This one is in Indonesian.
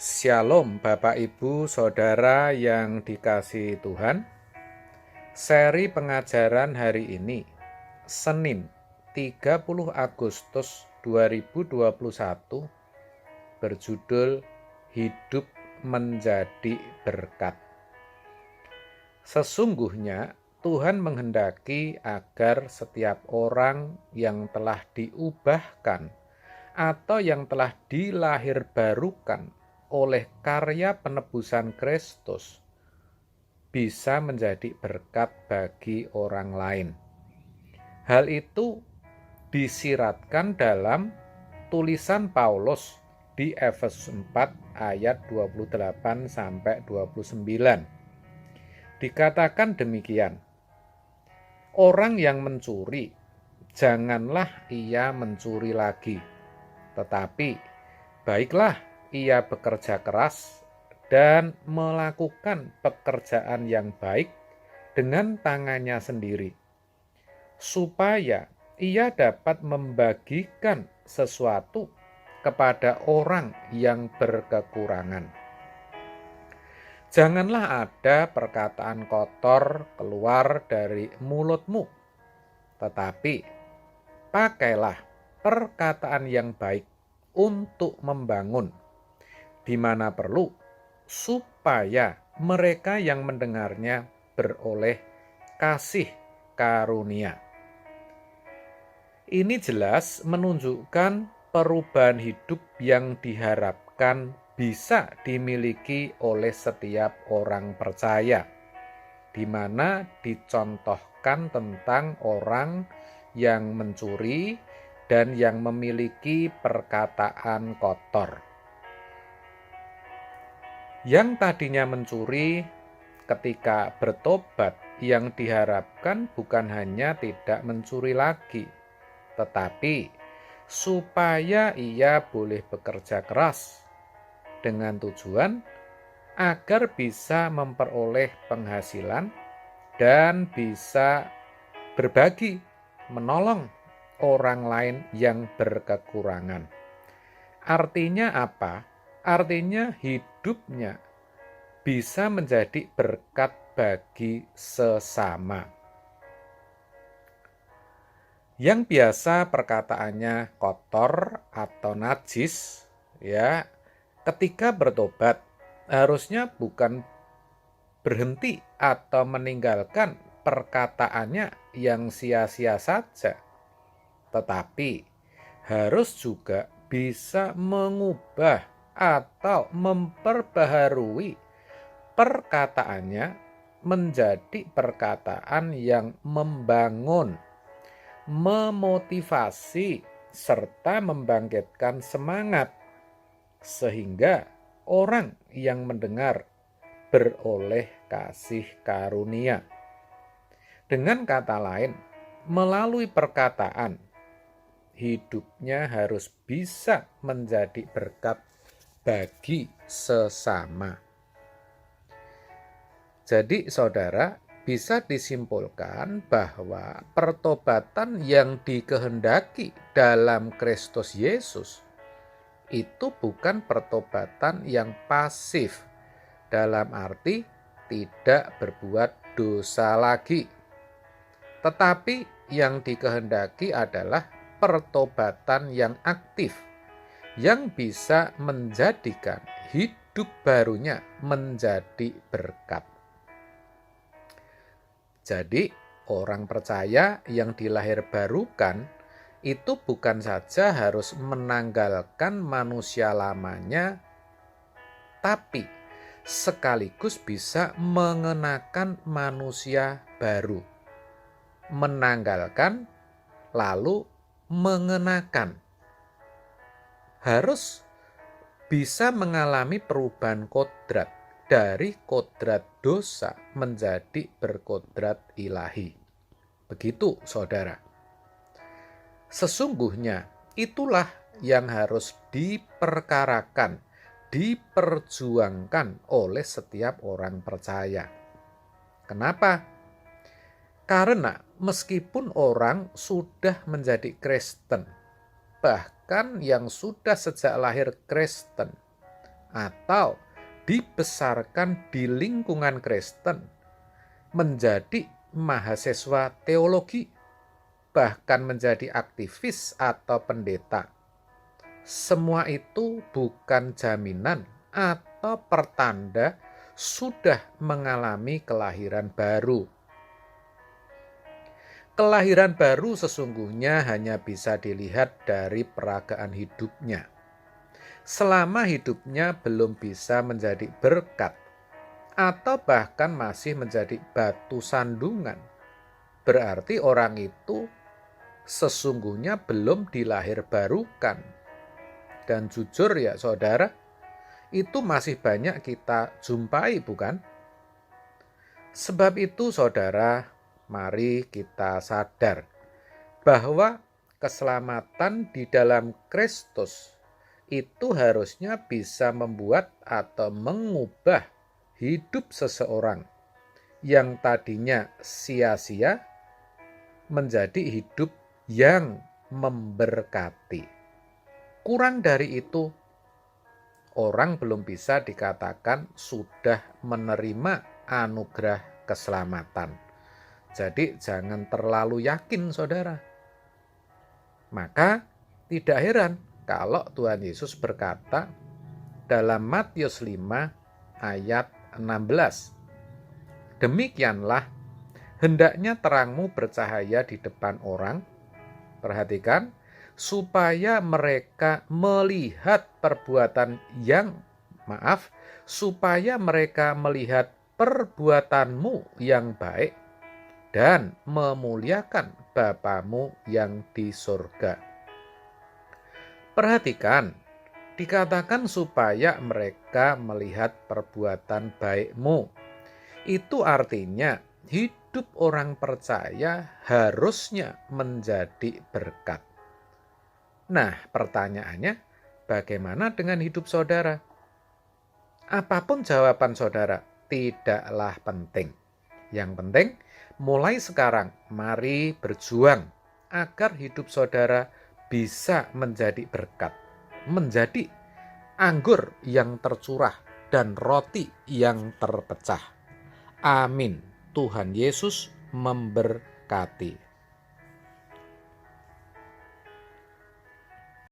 Shalom Bapak Ibu Saudara yang dikasihi Tuhan. Seri pengajaran hari ini Senin 30 Agustus 2021 berjudul Hidup Menjadi Berkat. Sesungguhnya Tuhan menghendaki agar setiap orang yang telah diubahkan atau yang telah dilahirbarukan oleh karya penebusan Kristus bisa menjadi berkat bagi orang lain. Hal itu disiratkan dalam tulisan Paulus di Efesus 4 ayat 28 sampai 29. Dikatakan demikian, orang yang mencuri, janganlah ia mencuri lagi, tetapi baiklah ia bekerja keras dan melakukan pekerjaan yang baik dengan tangannya sendiri, supaya ia dapat membagikan sesuatu kepada orang yang berkekurangan. Janganlah ada perkataan kotor keluar dari mulutmu, tetapi pakailah perkataan yang baik untuk membangun, di mana perlu, supaya mereka yang mendengarnya beroleh kasih karunia. Ini jelas menunjukkan perubahan hidup yang diharapkan bisa dimiliki oleh setiap orang percaya, di mana dicontohkan tentang orang yang mencuri dan yang memiliki perkataan kotor. Yang tadinya mencuri, ketika bertobat, yang diharapkan bukan hanya tidak mencuri lagi, tetapi supaya ia boleh bekerja keras dengan tujuan agar bisa memperoleh penghasilan dan bisa berbagi, menolong orang lain yang berkekurangan. Artinya apa? Artinya hidupnya bisa menjadi berkat bagi sesama. Yang biasa perkataannya kotor atau najis, ya, ketika bertobat harusnya bukan berhenti atau meninggalkan perkataannya yang sia-sia saja, tetapi harus juga bisa mengubah atau memperbaharui perkataannya menjadi perkataan yang membangun, memotivasi, serta membangkitkan semangat, sehingga orang yang mendengar beroleh kasih karunia. Dengan kata lain, melalui perkataan, hidupnya harus bisa menjadi berkat bagi sesama. Jadi saudara, bisa disimpulkan bahwa pertobatan yang dikehendaki dalam Kristus Yesus itu bukan pertobatan yang pasif, dalam arti tidak berbuat dosa lagi, tetapi yang dikehendaki adalah pertobatan yang aktif, yang bisa menjadikan hidup barunya menjadi berkat. Jadi orang percaya yang dilahirbarukan itu bukan saja harus menanggalkan manusia lamanya, tapi sekaligus bisa mengenakan manusia baru. Menanggalkan lalu mengenakan. Harus bisa mengalami perubahan kodrat dari kodrat dosa menjadi berkodrat ilahi. Begitu saudara. Sesungguhnya itulah yang harus diperkarakan, diperjuangkan oleh setiap orang percaya. Kenapa? Karena meskipun orang sudah menjadi Kristen, bahkan yang sudah sejak lahir Kristen, atau dibesarkan di lingkungan Kristen menjadi mahasiswa teologi, bahkan menjadi aktivis atau pendeta. Semua itu bukan jaminan atau pertanda sudah mengalami kelahiran baru. Kelahiran baru sesungguhnya hanya bisa dilihat dari peragaan hidupnya. Selama hidupnya belum bisa menjadi berkat atau bahkan masih menjadi batu sandungan, berarti orang itu sesungguhnya belum dilahirbarukan. Dan jujur ya saudara, itu masih banyak kita jumpai, bukan? Sebab itu saudara, mari kita sadar bahwa keselamatan di dalam Kristus itu harusnya bisa membuat atau mengubah hidup seseorang yang tadinya sia-sia menjadi hidup yang memberkati. Kurang dari itu, orang belum bisa dikatakan sudah menerima anugerah keselamatan. Jadi jangan terlalu yakin saudara. Maka tidak heran kalau Tuhan Yesus berkata dalam Matius 5 ayat 16. Demikianlah hendaknya terangmu bercahaya di depan orang. Perhatikan, supaya mereka melihat perbuatanmu yang baik dan memuliakan Bapamu yang di surga. Perhatikan, dikatakan supaya mereka melihat perbuatan baikmu. Itu artinya hidup orang percaya harusnya menjadi berkat. Nah, pertanyaannya, bagaimana dengan hidup saudara? Apapun jawaban saudara, tidaklah penting. Yang penting, mulai sekarang mari berjuang agar hidup saudara bisa menjadi berkat, menjadi anggur yang tercurah dan roti yang terpecah. Amin. Tuhan Yesus memberkati.